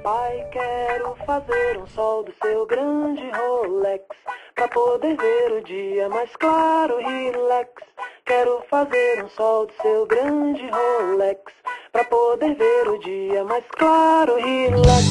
Papai, quero fazer um sol do seu grande Rolex, pra poder ver o dia mais claro, relax. Quero fazer um sol do seu grande Rolex, pra poder ver o dia mais claro, relax.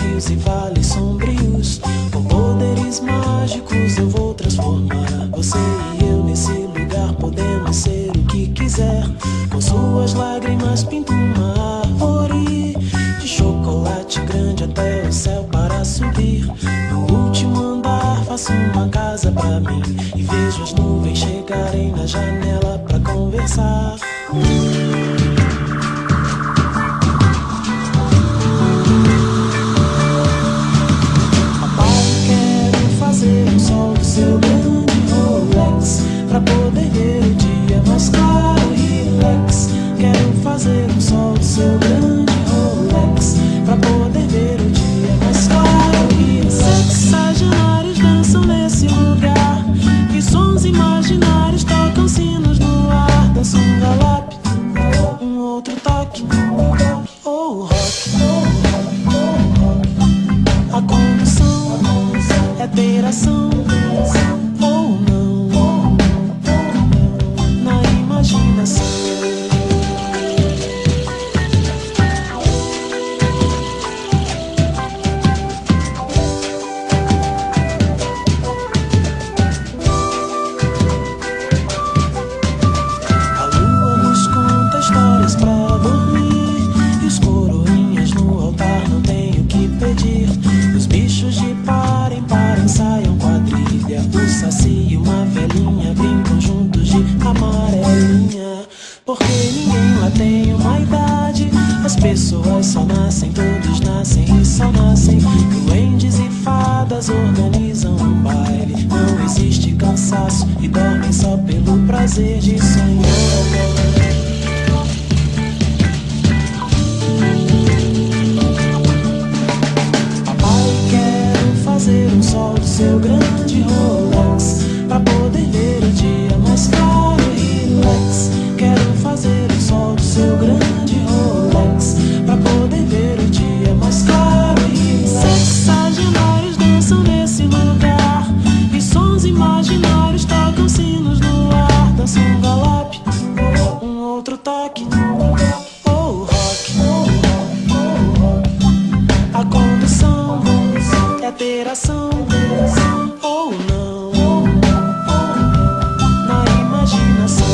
Rios e vales sombrios, com poderes mágicos eu vou transformar você e eu nesse lugar. Podemos ser o que quiser. Com suas lágrimas pinto uma árvore de chocolate grande até o céu para subir. No último andar faço uma casa pra mim e vejo as nuvens chegarem na janela pra conversar. Seu grande Rolex, pra poder ver o dia mais claro, relax. Quero fazer um sol do seu grande Rolex, pra poder ver o dia mais claro, relax. Sexagenários dançam nesse lugar, e sons imaginários tocam sinos no ar. Dança um galope, um outro toque, ou rock. A condução é ter ação ou não, na imaginação. A lua nos conta histórias pra dormir, e os coroinhas no altar não tem o que pedir. Os bichos de parem, saiam quadrilha. O saci e uma velhinha brincam juntos de amarelinha. Porque ninguém lá tem uma idade, as pessoas só nascem, todos nascem e só nascem. Duendes e fadas organizam um baile. Não existe cansaço e dormem só pelo prazer de sonhar. Fazer um sol do seu grande Rolex, pra poder ver o dia mais claro, relax. Quero fazer um sol do seu grande Rolex, pra poder ver o dia mais claro, relax. Sexagenários dançam nesse lugar, e sons imaginários tocam sinos no ar. Dança um galope, um outro toque, ou rock. A condução é ter ação ou não, na imaginação.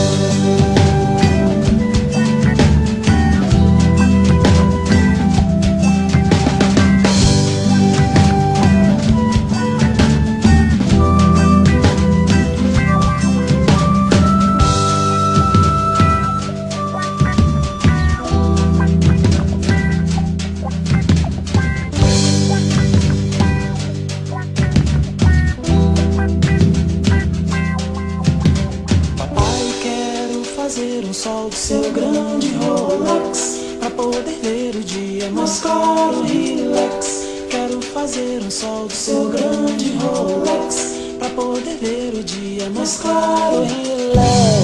Fazer um sol do seu grande Rolex, pra poder ver o dia mais claro, relax. Quero fazer um sol do seu grande Rolex, pra poder ver o dia mais claro, relax.